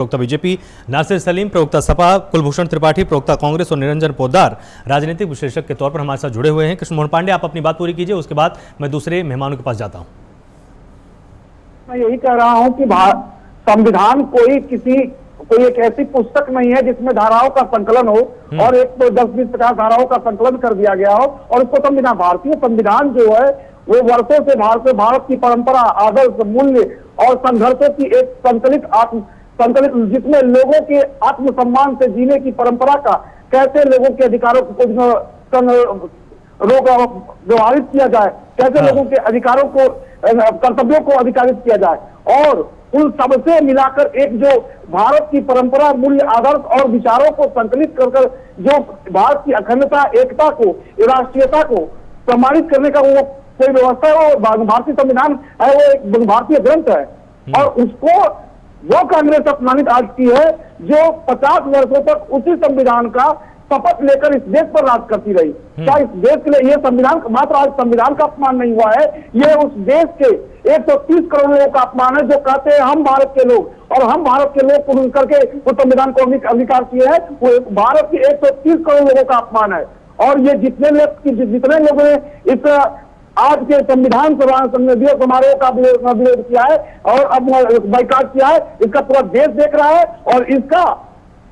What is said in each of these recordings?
प्रवक्ता बीजेपी नासिर सलीम, प्रवक्ता सपा कुलभूषण त्रिपाठी, प्रवक्ता कांग्रेस और निरंजन पोद्दार राजनीतिक विश्लेषक के तौर पर हमारे साथ जुड़े हुए हैं। कृष्ण मोहन पांडे, आप अपनी बात पूरी कीजिए, उसके बाद मैं दूसरे मेहमानों के पास जाता हूं। मैं यही कह रहा हूं कि संविधान कोई एक ऐसी पुस्तक नहीं है जिसमें धाराओं का संकलन हो और एक तो 10-20-50 धाराओं का संकलन कर दिया गया हो और उसको संविधान, भारतीय संविधान जो है वो वर्षों से भारत की परंपरा, आदर्श, मूल्य और संघर्षों की एक संकलित जिसमें लोगों के आत्मसम्मान से जीने की परंपरा का कैसे लोगों के अधिकारों को व्यवहारित किया जाए, कैसे लोगों के अधिकारों को, कर्तव्यों को अधिकारित किया जाए और उन सबसे मिलाकर एक जो भारत की परंपरा, मूल्य, आदर्श और विचारों को संकलित कर जो भारत की अखंडता, एकता को, राष्ट्रीयता को प्रमाणित करने का वो कोई व्यवस्था है। वो भारतीय संविधान है, वो एक भारतीय ग्रंथ है और उसको वो कांग्रेस अपमानित आज की है जो 50 वर्षों तक उसी संविधान का शपथ लेकर इस देश पर राज करती रही। क्या इस देश के लिए ये संविधान मात्र आज संविधान का अपमान नहीं हुआ है, ये उस देश के 130 करोड़ लोगों का अपमान है जो कहते हैं हम भारत के लोग और हम भारत के लोग को करके वो संविधान को अंगीकार किए हैं। वो भारत के 130 करोड़ लोगों का अपमान है और ये जितने लोगों ने इस आज के संविधान संसदीय समारोह का विरोध किया है और अब बाइकाट किया है, इसका पूरा देश देख रहा है और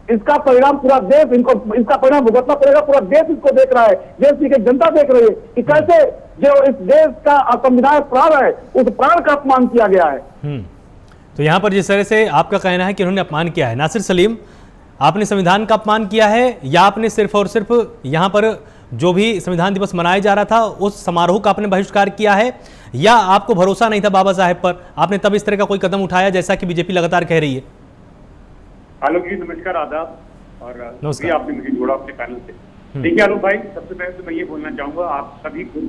इसका परिणाम पूरा देश इसका परिणाम भुगतना पड़ेगा। पूरा देश इसको देख रहा है, देश की जनता देख रही है कि कैसे जो इस देश का संविधान प्राण है उस प्राण का अपमान किया गया है। तो यहाँ पर जिस तरह से आपका कहना है कि उन्होंने अपमान किया है, नासिर सलीम, आपने संविधान का अपमान किया है या आपने सिर्फ और सिर्फ यहाँ पर जो भी संविधान दिवस मनाया जा रहा था उस समारोह का आपने बहिष्कार किया है या आपको भरोसा नहीं था बाबा साहेब पर, आपने तब इस तरह का कोई कदम उठाया जैसा कि बीजेपी लगातार कह रही है? आलोक जी नमस्कार, आदाब और आपने मुझे जोड़ा अपने पैनल से। देखिए आलोक भाई, सबसे पहले तो मैं ये बोलना चाहूंगा आप सभी को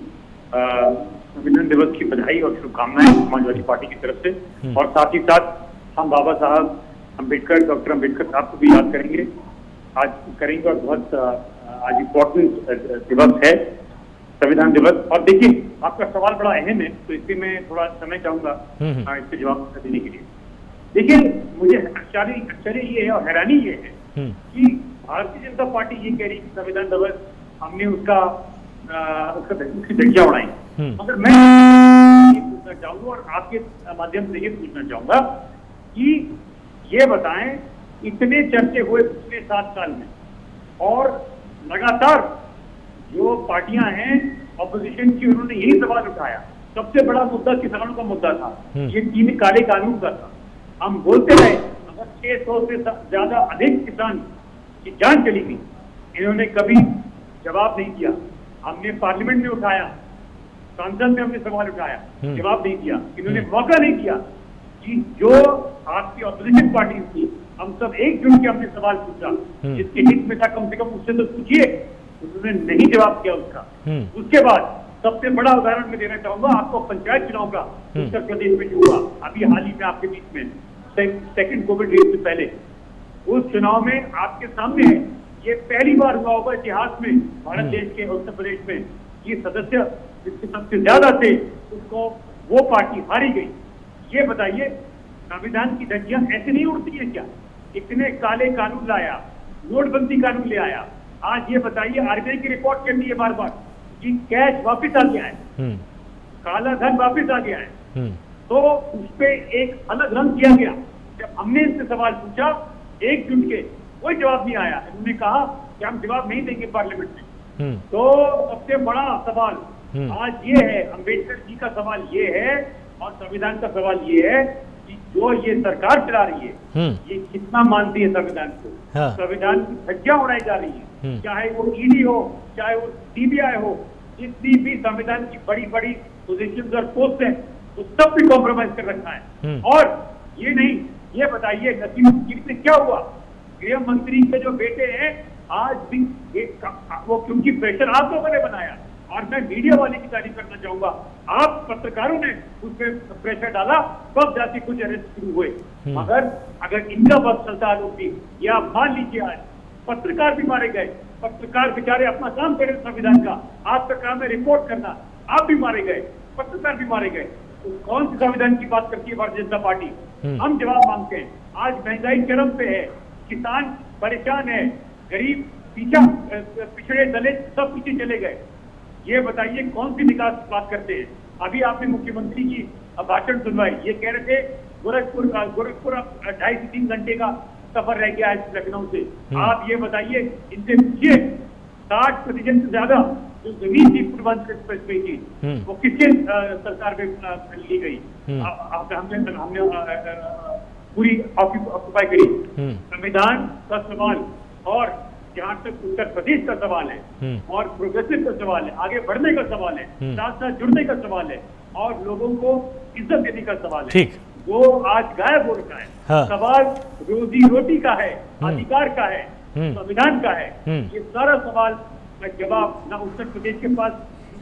संविधान दिवस की बधाई और शुभकामनाएं समाजवादी पार्टी की तरफ से और साथ ही साथ हम बाबा साहब अम्बेडकर, डॉक्टर अम्बेडकर साहब को भी याद करेंगे और बहुत आज इम्पोर्टेंट दिवस है संविधान दिवस। और देखिए आपका सवाल बड़ा अहम है तो इसलिए मैं थोड़ा समय चाहूंगा इसके जवाब देने के लिए। देखिए मुझे आश्चर्य ये है और हैरानी ये है कि भारतीय जनता पार्टी ये कह रही है कि संविधान दिवस हमने उसकी धज्जियां उड़ाई, मगर मैं ये पूछना चाहूंगा और आपके माध्यम से ये पूछना चाहूंगा कि ये बताएं इतने चर्चे हुए पिछले 7 साल में और लगातार जो पार्टियां हैं ऑपोजिशन की उन्होंने यही सवाल उठाया। सबसे बड़ा मुद्दा किसानों का मुद्दा था, ये 3 काले कानून का था। हम बोलते रहे अगर 600 से ज्यादा अधिक किसान की जान चली गई, इन्होंने कभी जवाब नहीं दिया। हमने पार्लियामेंट में उठाया, संसद में हमने सवाल उठाया, जवाब नहीं दिया। इन्होंने मौका नहीं दिया कि जो आपकी ऑपोजिशन पार्टी थी हम सब एकजुट के हमने सवाल पूछा जिसके हित में था, कम से कम उससे तो पूछिए। उन्होंने नहीं जवाब किया उसका। उसके बाद सबसे बड़ा उदाहरण मैं देना चाहूंगा आपको पंचायत चुनाव का उत्तर प्रदेश में जो हुआ अभी हाल ही में आपके बीच में सेकंड कोविड वेव से पहले, उस चुनाव में आपके सामने है, ये पहली बार हुआ होगा इतिहास में भारत देश के उत्तर प्रदेश में ये सदस्य जिसके सबसे ज्यादा थे उसको वो पार्टी हारी गई। ये बताइए संविधान की धज्जियां ऐसे नहीं उड़ती है क्या? इतने काले कानून लाया, नोटबंदी कानून ले आया। आज ये बताइए आरबीआई की रिपोर्ट कहती है बार बार कि कैश वापिस आ गया है, काला धन वापिस आ गया है, तो उस पर एक अलग रंग किया गया। जब हमने इनसे सवाल पूछा एकजुट के, कोई जवाब नहीं आया। इन्होंने कहा कि हम जवाब नहीं देंगे पार्लियामेंट में। तो सबसे बड़ा सवाल आज ये है, अम्बेडकर जी का सवाल ये है और संविधान का सवाल ये है कि जो ये सरकार चला रही है ये कितना मानती है संविधान को। संविधान की धज्जियां उड़ाई जा रही है, चाहे वो ईडी हो, चाहे वो सीबीआई हो, जितनी भी संविधान की बड़ी बड़ी पोजीशंस और पोस्ट है तो सब भी कॉम्प्रोमाइज कर रखा है। और ये नहीं, ये बताइए नसीम से क्या हुआ? गृह मंत्री के जो बेटे हैं आज भी वो क्योंकि प्रेशर आप लोगों ने बनाया और मैं मीडिया वाले की तारीफ करना चाहूंगा, आप पत्रकारों ने उस पर प्रेशर डाला तब जाके कुछ अरेस्ट शुरू हुए। मगर अगर इनका बस चलता होती या मान लीजिए आज पत्रकार भी मारे गए, पत्रकार बेचारे अपना काम करे संविधान का, आपका काम है रिपोर्ट करना, आप भी मारे गए, पत्रकार भी मारे गए, तो कौन सी संविधान की बात करती है भारतीय जनता पार्टी? हम जवाब मांगते हैं। आज महंगाई चरम पे है, किसान परेशान है, गरीब पिछड़े दलित सब पीछे चले गए। ये बताइए कौन सी विकास बात करते हैं? अभी आपने मुख्यमंत्री की भाषण सुनवाई, ये कह रहे थे गोरखपुर 2.5 से 3 घंटे का सफर रह गया है लखनऊ से। आप ये बताइए, इनसे पूछिए 60% से ज्यादा जो जमीन थी पूर्वांचल एक्सप्रेस वे की, वो किसके सरकार में ली गई? हमने पूरी ऑक्यूपाई करी। संविधान का सवाल और जहां तक उत्तर प्रदेश का सवाल है और प्रोग्रेसिव का सवाल है, आगे बढ़ने का सवाल है, साथ साथ जुड़ने का सवाल है और लोगों को इज्जत देने का सवाल है, ठीक, वो आज गायब हो रखा है। हाँ। सवाल रोजी रोटी का है, अधिकार का है, संविधान का है। ये सारा सवाल का जवाब ना उत्तर प्रदेश के पास,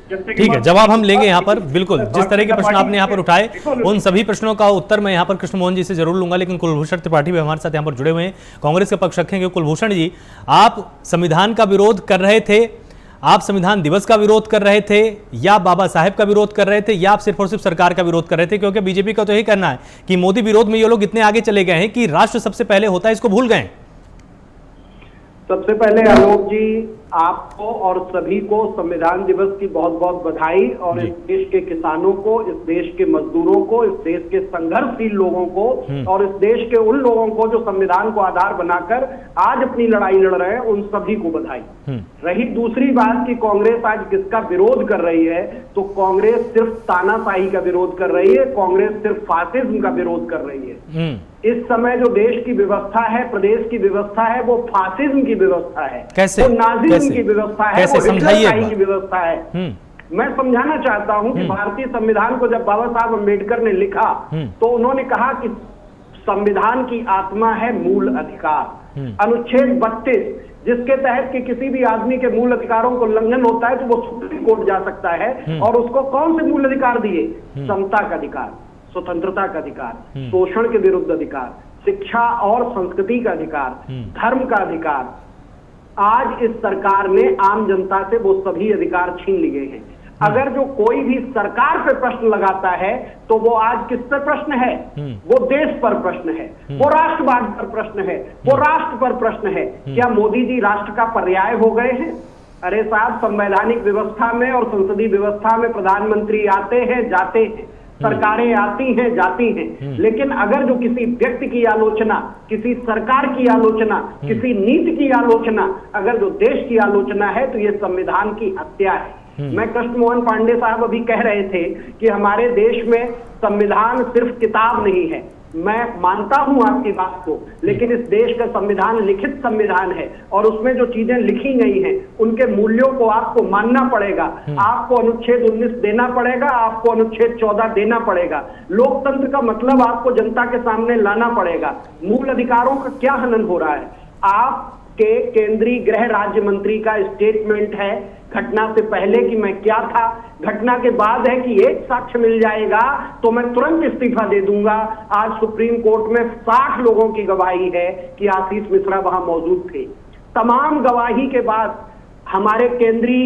ठीक है, जवाब हम लेंगे यहाँ पर। बिल्कुल, जिस तरह के प्रश्न आपने यहाँ पर उठाए उन सभी प्रश्नों का उत्तर मैं यहाँ पर कृष्ण मोहन जी से जरूर लूंगा, लेकिन कुलभूषण त्रिपाठी भी हमारे साथ यहाँ पर जुड़े हुए हैं, कांग्रेस का पक्ष रखेंगे। कुलभूषण जी, आप संविधान का विरोध कर रहे थे, आप संविधान दिवस का विरोध कर रहे थे, या बाबा साहेब का विरोध कर रहे थे, या आप सिर्फ और सिर्फ सरकार का विरोध कर रहे थे? क्योंकि बीजेपी का तो यही कहना है कि मोदी विरोध में ये लोग इतने आगे चले गए हैं कि राष्ट्र सबसे पहले होता है, इसको भूल गए। सबसे पहले आलोक जी, आपको और सभी को संविधान दिवस की बहुत बहुत बधाई, और इस देश के किसानों को, इस देश के मजदूरों को, इस देश के संघर्षशील लोगों को और इस देश के उन लोगों को जो संविधान को आधार बनाकर आज अपनी लड़ाई लड़ रहे हैं, उन सभी को बधाई। रही दूसरी बात कि कांग्रेस आज किसका विरोध कर रही है, तो कांग्रेस सिर्फ तानाशाही का विरोध कर रही है, कांग्रेस सिर्फ फासिज्म का विरोध कर रही है। इस समय जो देश की व्यवस्था है, प्रदेश की व्यवस्था है, वो फासिज्म की व्यवस्था है, कैसे? वो नाजिज्म की व्यवस्था है, वो हिटलरशाही की व्यवस्था है। मैं समझाना चाहता हूं कि भारतीय संविधान को जब बाबा साहब अम्बेडकर ने लिखा तो उन्होंने कहा कि संविधान की आत्मा है मूल अधिकार। अनुच्छेद 32 जिसके तहत कि किसी भी आदमी के मूल अधिकारों को उल्लंघन होता है तो वो सुप्रीम कोर्ट जा सकता है, और उसको कौन से मूल अधिकार दिए? समता का अधिकार, स्वतंत्रता का अधिकार, शोषण के विरुद्ध अधिकार, शिक्षा और संस्कृति का अधिकार, धर्म का अधिकार। आज इस सरकार ने आम जनता से वो सभी अधिकार छीन लिए हैं। अगर जो कोई भी सरकार पे प्रश्न लगाता है तो वो आज किस पर प्रश्न है? वो देश पर प्रश्न है, वो राष्ट्रवाद पर प्रश्न है, वो राष्ट्र पर प्रश्न है। क्या मोदी जी राष्ट्र का पर्याय हो गए हैं? अरे साहब, संवैधानिक व्यवस्था में और संसदीय व्यवस्था में प्रधानमंत्री आते हैं, जाते हैं, सरकारें आती हैं, जाती हैं, लेकिन अगर जो किसी व्यक्ति की आलोचना, किसी सरकार की आलोचना, किसी नीति की आलोचना, अगर जो देश की आलोचना है तो ये संविधान की हत्या है। मैं कृष्ण मोहन पांडे साहब अभी कह रहे थे कि हमारे देश में संविधान सिर्फ किताब नहीं है। मैं मानता हूं आपकी बात को, लेकिन इस देश का संविधान लिखित संविधान है और उसमें जो चीजें लिखी गई हैं उनके मूल्यों को आपको मानना पड़ेगा। आपको अनुच्छेद 19 देना पड़ेगा, आपको अनुच्छेद 14 देना पड़ेगा। लोकतंत्र का मतलब आपको जनता के सामने लाना पड़ेगा। मूल अधिकारों का क्या हनन हो रहा है? आपके केंद्रीय गृह राज्य मंत्री का स्टेटमेंट है घटना से पहले कि मैं क्या था, घटना के बाद है कि एक साक्ष्य मिल जाएगा तो मैं तुरंत इस्तीफा दे दूंगा। आज सुप्रीम कोर्ट में 60 लोगों की गवाही है कि आशीष मिश्रा वहां मौजूद थे। तमाम गवाही के बाद हमारे केंद्रीय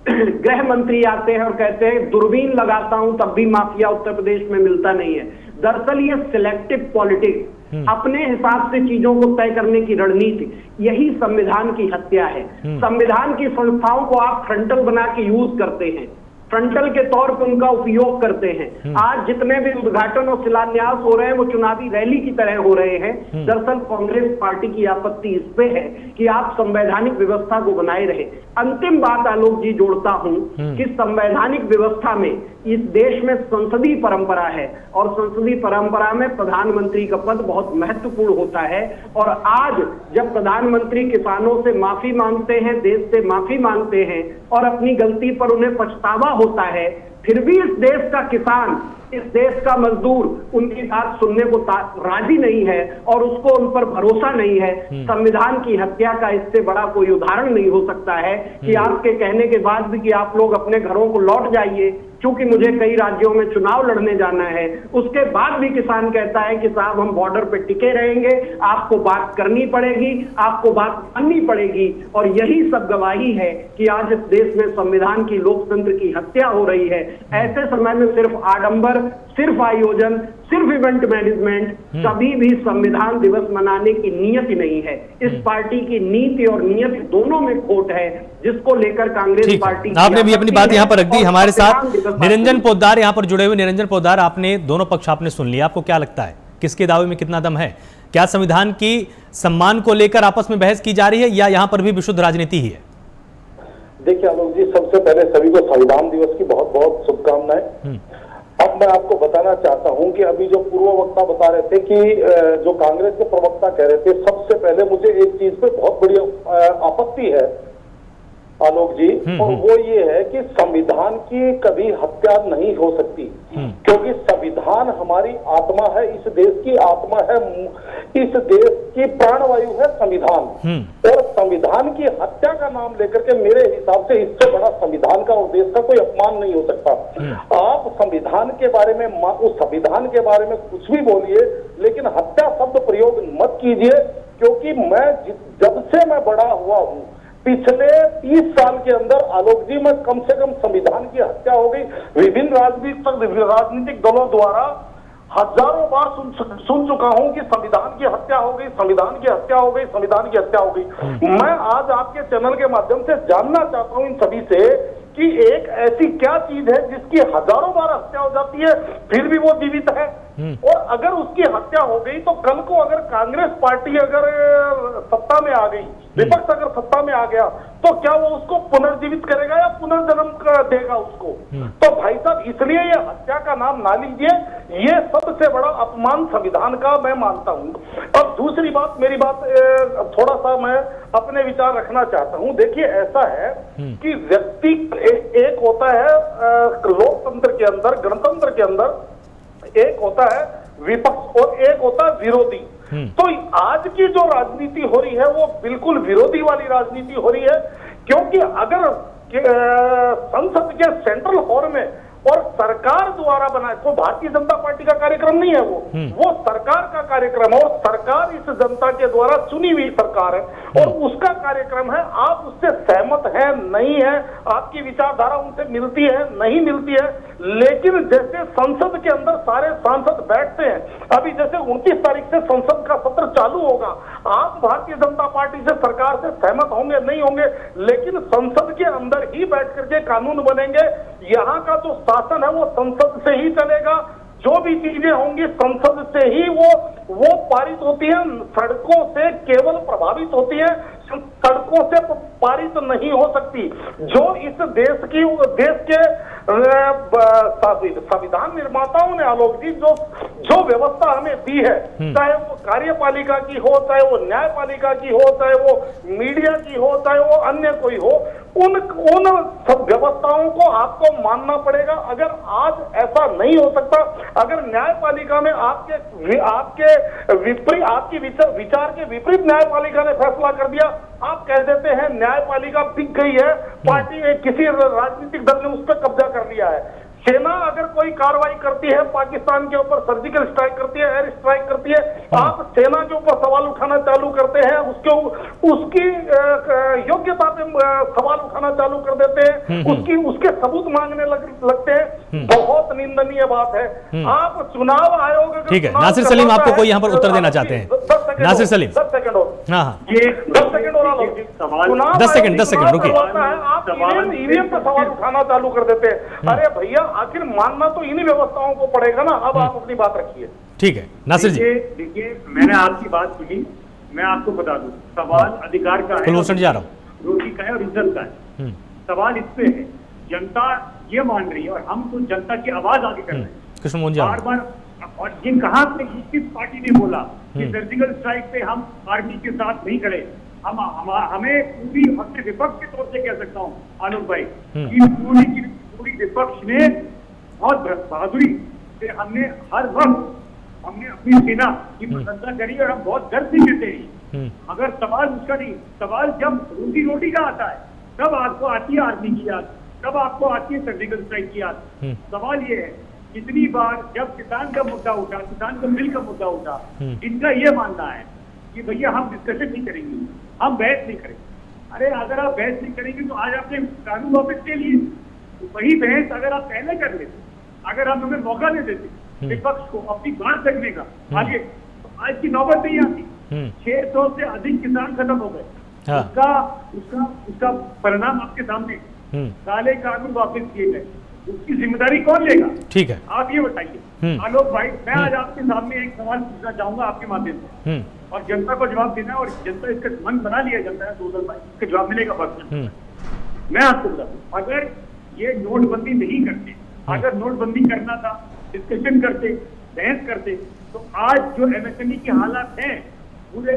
गृह मंत्री आते हैं और कहते हैं दूरबीन लगाता हूं तब भी माफिया उत्तर प्रदेश में मिलता नहीं है। दरअसल ये सिलेक्टिव पॉलिटिक्स, अपने हिसाब से चीजों को तय करने की रणनीति, यही संविधान की हत्या है। संविधान की संस्थाओं को आप फ्रंटल बना के यूज करते हैं, फ्रंटल के तौर पर उनका उपयोग करते हैं। आज जितने भी उद्घाटन और शिलान्यास हो रहे हैं वो चुनावी रैली की तरह हो रहे हैं। दरअसल कांग्रेस पार्टी की आपत्ति इस पे है कि आप संवैधानिक व्यवस्था को बनाए रहे। अंतिम बात आलोक जी जोड़ता हूं कि संवैधानिक व्यवस्था में इस देश में संसदीय परंपरा है और संसदीय परंपरा में प्रधानमंत्री का पद बहुत महत्वपूर्ण होता है। और आज जब प्रधानमंत्री किसानों से माफी मांगते हैं, देश से माफी मांगते हैं और अपनी गलती पर उन्हें पछतावा होता है, फिर भी इस देश का किसान, इस देश का मजदूर उनकी बात सुनने को राजी नहीं है और उसको उन पर भरोसा नहीं है। संविधान की हत्या का इससे बड़ा कोई उदाहरण नहीं हो सकता है कि आपके कहने के बाद भी कि आप लोग अपने घरों को लौट जाइए क्योंकि मुझे कई राज्यों में चुनाव लड़ने जाना है, उसके बाद भी किसान कहता है कि साहब हम बॉर्डर पे टिके रहेंगे, आपको बात करनी पड़ेगी, आपको बात माननी पड़ेगी। और यही सब गवाही है कि आज इस देश में संविधान की, लोकतंत्र की हत्या हो रही है। ऐसे समय में सिर्फ आडंबर सिर्फ आयोजन, सिर्फ इवेंट मैनेजमेंट, कभी भी संविधान दिवस मनाने की नीयत नहीं है। इस पार्टी की नीति और नियत दोनों में खोट है, जिसको लेकर कांग्रेस पार्टी, आपने भी अपनी बात यहां पर रख दी। हमारे साथ निरंजन पोद्दार यहां पर जुड़े हुए। निरंजन पोद्दार, आपने दोनों पक्ष आपने सुन लिया, आपको क्या लगता है किसके दावे में कितना दम है? क्या संविधान की सम्मान को लेकर आपस में बहस की जा रही है या यहां पर भी विशुद्ध राजनीति ही है? देखिए आलोक जी, सबसे पहले सभी को संविधान दिवस की बहुत बहुत शुभकामनाएं। अब मैं आपको बताना चाहता हूं कि अभी जो पूर्व वक्ता बता रहे थे कि जो कांग्रेस के प्रवक्ता कह रहे थे, सबसे पहले मुझे एक चीज पे बहुत बड़ी आपत्ति है आलोक जी, और वो ये है कि संविधान की कभी हत्या नहीं हो सकती, क्योंकि संविधान हमारी आत्मा है, इस देश की आत्मा है, इस देश की प्राणवायु है संविधान। और संविधान की हत्या का नाम लेकर के मेरे हिसाब से इससे बड़ा संविधान का और देश का कोई अपमान नहीं हो सकता। आप संविधान के बारे में, उस संविधान के बारे में कुछ भी बोलिए, लेकिन हत्या शब्द प्रयोग मत कीजिए, क्योंकि मैं जब से मैं बड़ा हुआ हूं, पिछले 30 साल के अंदर आलोक जी, मैं कम से कम संविधान की हत्या हो गई विभिन्न राजनीतिक दलों द्वारा हजारों बार सुन चुका हूं कि संविधान की हत्या हो गई, संविधान की हत्या हो गई, संविधान की हत्या हो गई। मैं आज आपके चैनल के माध्यम से जानना चाहता हूं इन सभी से कि एक ऐसी क्या चीज है जिसकी हजारों बार हत्या हो जाती है फिर भी वो जीवित है? और अगर उसकी हत्या हो गई तो कल को अगर कांग्रेस पार्टी अगर सत्ता में आ गई, विपक्ष अगर सत्ता में आ गया, तो क्या वो उसको पुनर्जीवित करेगा या पुनर्जन्म देगा उसको? तो भाई साहब, इसलिए ये हत्या का नाम ना लीजिए, ये सबसे बड़ा अपमान संविधान का मैं मानता हूं। अब दूसरी बात, मेरी बात थोड़ा सा मैं अपने विचार रखना चाहता हूं। देखिए, ऐसा है कि व्यक्ति एक होता है लोकतंत्र के अंदर, गणतंत्र के अंदर, एक होता है विपक्ष और एक होता है विरोधी। तो आज की जो राजनीति हो रही है वो बिल्कुल विरोधी वाली राजनीति हो रही है, क्योंकि अगर संसद के सेंट्रल हॉल में और सरकार द्वारा बनाए, तो भारतीय जनता पार्टी का कार्यक्रम नहीं है, वो सरकार का कार्यक्रम है, और सरकार इस जनता के द्वारा चुनी हुई सरकार है और उसका कार्यक्रम है। आप उससे सहमत हैं, नहीं है, आपकी विचारधारा उनसे मिलती है, नहीं मिलती है, लेकिन जैसे संसद के अंदर सारे सांसद बैठते हैं, अभी जैसे 29 तारीख से संसद का सत्र चालू होगा, आप भारतीय जनता पार्टी से, सरकार से सहमत होंगे, नहीं होंगे, लेकिन संसद के अंदर ही बैठ करके कानून बनेंगे। यहाँ का जो शासन है वो संसद से ही चलेगा, जो भी चीजें होंगी संसद से ही वो पारित होती है, सड़कों से केवल प्रभावित होती है, सड़कों से पारित नहीं हो सकती। जो इस देश के संविधान निर्माताओं ने आलोक जी जो व्यवस्था हमें दी है, चाहे वो कार्यपालिका की हो, चाहे वो न्यायपालिका की हो, चाहे वो मीडिया की हो, चाहे वो अन्य कोई हो, उन सब व्यवस्थाओं को आपको मानना पड़ेगा। अगर आज ऐसा नहीं हो सकता, अगर न्यायपालिका में आपके विपरीत, आपकी विचार के विपरीत न्यायपालिका ने फैसला कर दिया, आप कह देते हैं न्यायपालिका बिक गई है, पार्टी किसी राजनीतिक दल ने उस पर कब्जा कर लिया है। सेना अगर कोई कार्रवाई करती है, पाकिस्तान के ऊपर सर्जिकल स्ट्राइक करती है, एयर स्ट्राइक करती है, आप सेना के ऊपर सवाल उठाना चालू करते हैं, उसकी योग्यता पे सवाल उठाना चालू कर देते हैं, उसके सबूत मांगने लगते हैं। बहुत निंदनीय बात है। आप चुनाव आयोग, ठीक है, नासिर सलीम आपको कोई यहाँ पर उत्तर देना चाहते हैं? नासिर सलीम, 10 सेकंड और, हाँ, ये 10 सेकंड और आलोक जी, 10 सेकंड रुकिए। आप ईवीएम पे सवाल उठाना चालू कर देते हैं। अरे भैया, आखिर मानना तो इन्हीं व्यवस्थाओं को पड़ेगा ना। अब आप अपनी बात रखिए। ठीक है नासिर जी। देखिए, मैंने आपकी बात सुनी, मैं आपको बता दूं, सवाल अधिकार का है, कुलभूषण जी आ रहा हूं, रोटी का है और इज्जत का है। सवाल इस पे है, जनता ये मान रही है और हम तो जनता की आवाज आगे कर रहे हैं कृष्ण मोहन जी बार बार। और ये कहाँ से किस पार्टी ने बोला कि सर्जिकल स्ट्राइक पे हम आर्मी के साथ नहीं खड़े? हमें पूरी, अपने विपक्ष के तौर से कह सकता हूँ आलोक भाई, कि पूरी विपक्ष ने बहुत बहादुरी से हमने हर वक्त अपनी सेना की प्रशंसा करी और हम बहुत गर्व से कहते हैं। मगर सवाल उसका नहीं, सवाल जब रोटी का आता है तब आपको आती है आर्मी की याद, तब आपको आती है सर्जिकल स्ट्राइक की याद। सवाल ये है, कितनी बार जब किसान का मुद्दा उठा, किसान का बिल का मुद्दा उठा, इनका ये मानना है कि भैया हम डिस्कशन नहीं करेंगे, हम बहस नहीं करेंगे। अरे अगर आप बहस नहीं करेंगे तो आज आपने कानून वापस के लिए, वही बहस अगर आप पहले कर लेते अगर आप हमें मौका दे देते विपक्ष को अपनी बात रखने का आगे, तो आज की नौबत नहीं आती। 600 से अधिक किसान खत्म हो गए। हाँ। उसका परिणाम आपके सामने, काले कानून वापस किए गए, उसकी जिम्मेदारी कौन लेगा? ठीक है, आप ये बताइए आलोक भाई। मैं आज आपके सामने एक सवाल पूछना चाहूंगा आपके माध्यम से, और जनता को जवाब देना है, और जनता इसका मन बना लिया जनता है 2 साल बाद, इसका जवाब मिलेगा वक्त। मैं आपको बता दूं, अगर ये नोटबंदी नहीं करते, अगर नोटबंदी करना था, डिस्कशन करते, बहस करते, तो आज जो एमएसएमई की हालात हैं पूरे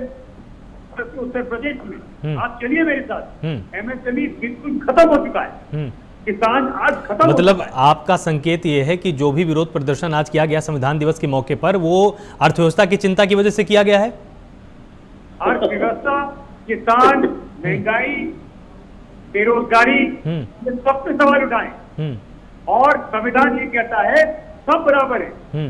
उत्तर प्रदेश में, आप चलिए मेरे साथ, एमएसएमई बिल्कुल खत्म हो चुका है। किसान आज खत्म, मतलब आपका संकेत ये है कि जो भी विरोध प्रदर्शन आज किया गया संविधान दिवस के मौके पर, वो अर्थव्यवस्था की चिंता की वजह से किया गया है। अर्थव्यवस्था, किसान, महंगाई, बेरोजगारी, ये सब पे सवाल उठाए, और संविधान ये कहता है सब बराबर है,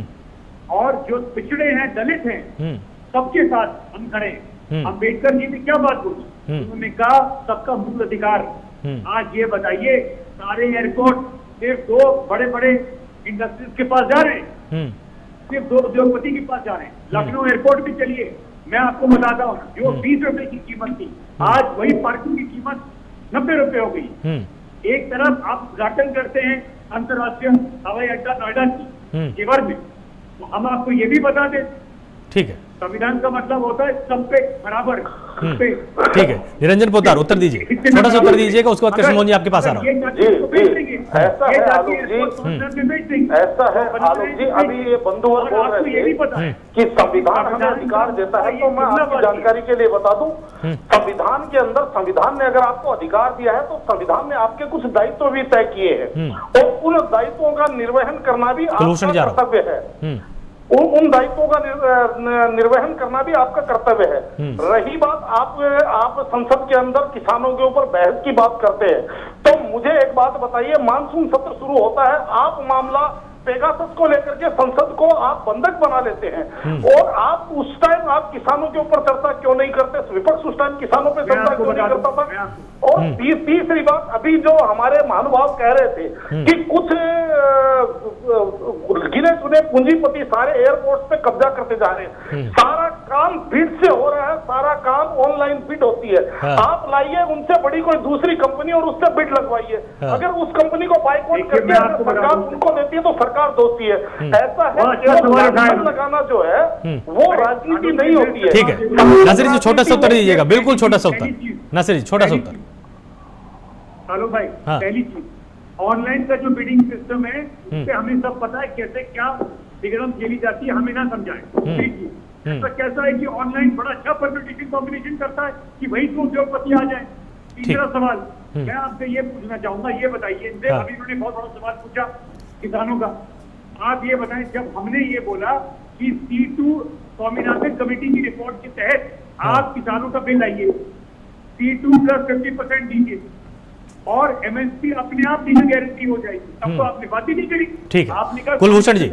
और जो पिछड़े हैं, दलित हैं, सबके साथ हम खड़े हैं। अम्बेडकर जी ने क्या बात बोली? उन्होंने कहा सबका मूल अधिकार। आज ये बताइए, सारे एयरपोर्ट सिर्फ 2 बड़े-बड़े इंडस्ट्रीज के पास जा रहे हैं, सिर्फ 2 उद्योगपति के पास जा रहे हैं। लखनऊ एयरपोर्ट भी चलिए, मैं आपको बताता हूँ, जो 20 रुपए की कीमत थी, आज वही पार्किंग की कीमत 90 रुपए हो गई। एक तरफ आप उद्घाटन करते हैं अंतर्राष्ट्रीय हवाई अड्डा नोएडा की केवल में, तो हम आपको ये भी बता दें, ठीक है, संविधान का मतलब होता है सब पे बराबर। ठीक है, निरंजन पोद्दार उत्तर दीजिए, छोटा सा उत्तर दीजिएगा, उसके बाद कृष्ण मोहन जी आपके पास आ रहा हूँ। ऐसा है आलोक जी, ऐसा है आलोक जी, अभी ये बंधुवर बोल रहे थे कि संविधान हमें अधिकार देता है, तो मैं आपकी जानकारी के लिए बता दूं, संविधान के अंदर संविधान ने अगर आपको अधिकार दिया है, तो संविधान ने आपके कुछ दायित्व भी तय किए हैं, और उन दायित्वों का निर्वहन करना भी आपका कर्तव्य है। उन दायित्वों का निर्वहन करना भी आपका कर्तव्य है। रही बात आप संसद के अंदर किसानों के ऊपर बहस की बात करते हैं, तो मुझे एक बात बताइए, मानसून सत्र शुरू होता है, आप मामला पेगासस को लेकर के संसद को आप बंधक बना लेते हैं, और आप उस टाइम आप किसानों के ऊपर चर्चा क्यों नहीं करते? विपक्ष उस टाइम किसानों पे चर्चा क्यों नहीं करता था? और तीसरी बात, अभी जो हमारे महानुभाव कह रहे थे कि कुछ गिने चुने पूंजीपति सारे एयरपोर्ट पे कब्जा करते जा रहे हैं, सारा काम बिड से हो रहा है, सारा काम ऑनलाइन बिड होती है। आप लाइए उनसे बड़ी कोई दूसरी कंपनी और उससे बिड लगवाइए। अगर उस कंपनी को बाइकआउट करके सरकार उनको देती है तो सरकार दोषी है। ऐसा है, लगाना जो है वो राजनीति नहीं होती है। ठीक है, नासिर जी छोटा सा उत्तर दीजिएगा, बिल्कुल छोटा सा उत्तर, नासिर जी छोटा सा उत्तर। हेलो भाई, पहली चीज, ऑनलाइन का जो बिडिंग सिस्टम है, उससे हमें सब पता है कैसे क्या विक्रम खेली जाती है, हमें ना समझाएं। ऐसा कैसा है कि ऑनलाइन बड़ा अच्छा परम्यूटेशन कॉम्बिनेशन करता है कि वही तो उद्योगपति आ जाए। तीसरा सवाल मैं आपसे ये पूछना चाहूंगा, ये बताइए, अभी उन्होंने बहुत बड़ा सवाल पूछा किसानों का, आप ये बताएं, जब हमने ये बोला कि C2 स्वामीनाथन कमेटी की रिपोर्ट के तहत आप किसानों का बिल लाइए, C2 प्लस 50% दीजिए, और MSP अपने आप दी गारंटी हो जाएगी, तब तो आपने बात ही नहीं करी। ठीक है, आपने कहा कुलभूषण जी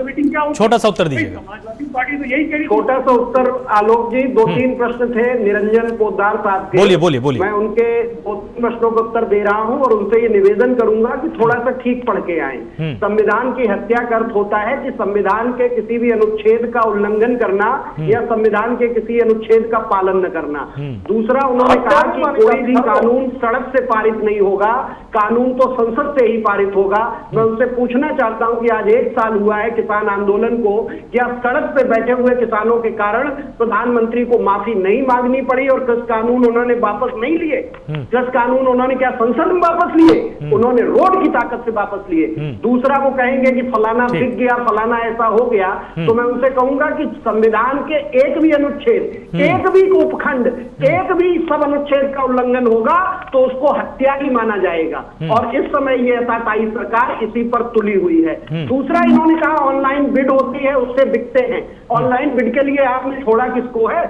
छोटा सा उत्तर दीजिएगा। समाजवादी पार्टी तो यही करी। छोटा सा उत्तर आलोक जी, 2-3 प्रश्न थे निरंजन पोद्दार साहब के। बोलिए। मैं उनके 2-3 प्रश्नों का उत्तर दे रहा हूं, और उनसे ये निवेदन करूंगा कि थोड़ा सा ठीक पढ़ के आए। संविधान की हत्या का अर्थ होता है कि संविधान के किसी भी अनुच्छेद का उल्लंघन करना या संविधान के किसी अनुच्छेद का पालन न करना। दूसरा, उन्होंने कहा कि कोई भी कानून सड़क से पारित नहीं होगा, कानून तो संसद से ही पारित होगा। मैं उनसे पूछना चाहता हूं कि आज 1 साल हुआ है किसान आंदोलन को, क्या सड़क पे बैठे हुए किसानों के कारण प्रधानमंत्री को माफी नहीं मांगनी पड़ी और कृषि कानून उन्होंने वापस नहीं लिए? कृषि कानून उन्होंने क्या संसद में वापस लिए? उन्होंने रोड की ताकत से वापस लिए। दूसरा, वो कहेंगे कि फलाना बिक गया, फलाना ऐसा हो गया, तो मैं उनसे कहूंगा कि संविधान के एक भी अनुच्छेद, एक भी उपखंड, एक भी सब अनुच्छेद का उल्लंघन होगा तो उसको हत्या ही माना जाएगा, और इस समय ये एसआईआई सरकार इसी पर तुली हुई है। दूसरा, इन्होंने कहा ऑनलाइन बिड होती है, उससे बिकते हैं। ऑनलाइन बिड के लिए आपने छोड़ा किसको है?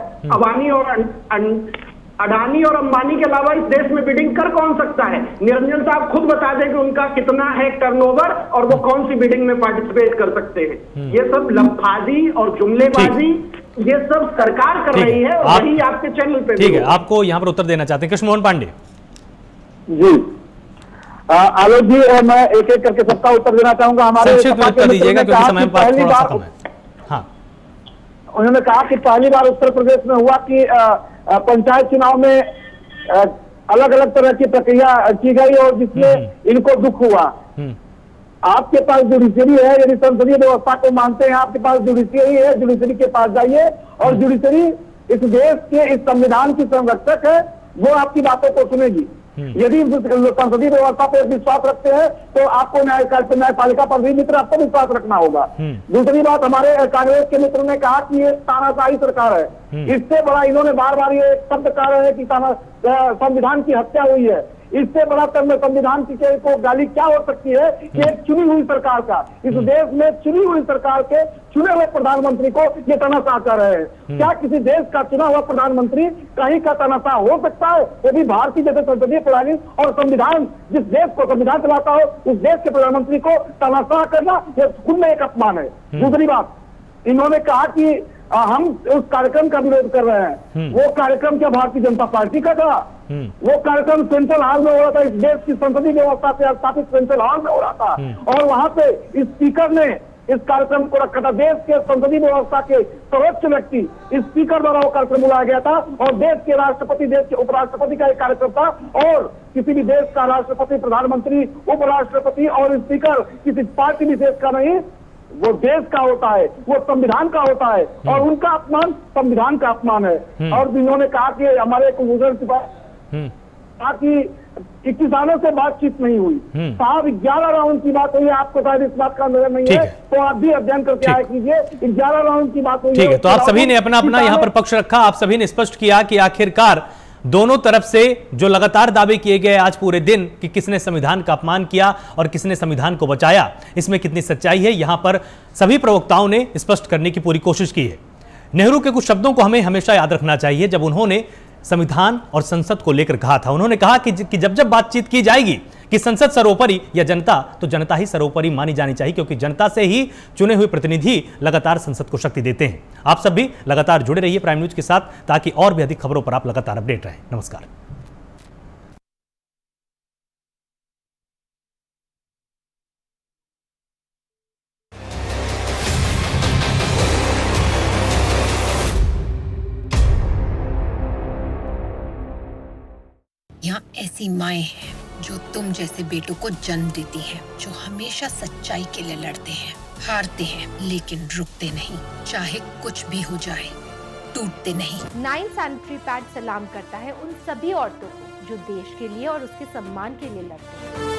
अडानी और अंबानी के अलावा इस देश में बिडिंग कर कौन सकता है? निरंजन साहब खुद बता दें कि उनका कितना है टर्नओवर और वो कौन सी बिडिंग में पार्टिसिपेट कर सकते हैं। ये सब लफाजी और जुमलेबाजी ये सब सरकार कर रही है, और वही आपके चैनल पे। ठीक है, आपको यहाँ पर उत्तर देना चाहते हैं कृष्ण मोहन पांडे जी। आलोक जी, और मैं एक एक करके सबका उत्तर देना चाहूंगा। हमारे संक्षिप्त उत्तर दीजिएगा क्योंकि समय पर थोड़ा सा कम है। हाँ, उन्होंने कहा कि पहली बार उत्तर प्रदेश में हुआ कि पंचायत चुनाव में अलग अलग तरह की प्रक्रिया की गई और जिसमें इनको दुख हुआ। आपके पास जुडिशरी है, यदि संसदीय व्यवस्था को मानते हैं, आपके पास जुडिशरी है, जुडिशरी के पास जाइए और जुडिशरी इस देश के इस संविधान की संरक्षक है, वो आपकी बातों को सुनेगी। यदि संसदीय व्यवस्था पर विश्वास रखते हैं तो आपको न्यायपालिका पर भी मित्र आपको विश्वास रखना होगा। दूसरी बात, हमारे कांग्रेस के मित्र ने कहा कि ये तानाशाही सरकार है। इससे बड़ा इन्होंने बार बार ये शब्द कह रहे हैं कि संविधान की हत्या हुई है। इससे बड़ा संविधान की को गाली क्या हो सकती है कि एक चुनी हुई सरकार का, इस देश में चुनी हुई सरकार के चुने हुए प्रधानमंत्री को ये तनाशाह कर रहे हैं। क्या किसी देश का चुना हुआ प्रधानमंत्री कहीं का तनाशाह हो सकता है? वो भी भारतीय जैसे संसदीय प्रणाली और संविधान, जिस देश को संविधान चलाता हो उस देश के प्रधानमंत्री को तनाशाह करना ये खुद में एक अपमान है। दूसरी बात, इन्होंने कहा कि हम उस कार्यक्रम का विरोध कर रहे हैं। वो कार्यक्रम क्या भारतीय जनता पार्टी का था? वो कार्यक्रम सेंट्रल हॉल में हो रहा था, इस देश की संसदीय व्यवस्था से स्थापित सेंट्रल हॉल में हो रहा था और वहां पे स्पीकर ने इस कार्यक्रम को रखा था। देश के संसदीय व्यवस्था के सर्वोच्च व्यक्ति स्पीकर द्वारा वो कार्यक्रम बुलाया गया था और देश के राष्ट्रपति, देश के उपराष्ट्रपति का एक कार्यक्रम था और किसी भी देश का राष्ट्रपति, प्रधानमंत्री, उपराष्ट्रपति और स्पीकर किसी पार्टी विशेष का नहीं, वो देश का होता है, वो संविधान का होता है और उनका अपमान संविधान का अपमान है। और इन्होंने कहा कि हमारे कुलभूषण कहा कि किसानों से बातचीत नहीं हुई। साहब 11 राउंड की बात हुई है, आपको शायद इस बात का नजर नहीं है तो आप भी अध्ययन करके आया कीजिए। 11 राउंड की बात हुई है। ठीक है, तो आप सभी ने अपना अपना यहाँ पर पक्ष रखा, आप सभी ने स्पष्ट किया कि आखिरकार दोनों तरफ से जो लगातार दावे किए गए आज पूरे दिन कि किसने संविधान का अपमान किया और किसने संविधान को बचाया, इसमें कितनी सच्चाई है, यहां पर सभी प्रवक्ताओं ने स्पष्ट करने की पूरी कोशिश की है। नेहरू के कुछ शब्दों को हमें हमेशा याद रखना चाहिए जब उन्होंने संविधान और संसद को लेकर कहा था। उन्होंने कहा कि जब जब बातचीत की जाएगी कि संसद सर्वोपरि या जनता, तो जनता ही सर्वोपरि मानी जानी चाहिए क्योंकि जनता से ही चुने हुए प्रतिनिधि लगातार संसद को शक्ति देते हैं। आप सब भी लगातार जुड़े रहिए प्राइम न्यूज के साथ ताकि और भी अधिक खबरों पर आप लगातार अपडेट रहें। नमस्कार। यहाँ ऐसी माएं हैं जो तुम जैसे बेटों को जन्म देती हैं, जो हमेशा सच्चाई के लिए लड़ते हैं, हारते हैं लेकिन रुकते नहीं, चाहे कुछ भी हो जाए टूटते नहीं। 9 सैनिटरी पैड सलाम करता है उन सभी औरतों को जो देश के लिए और उसके सम्मान के लिए लड़ते हैं।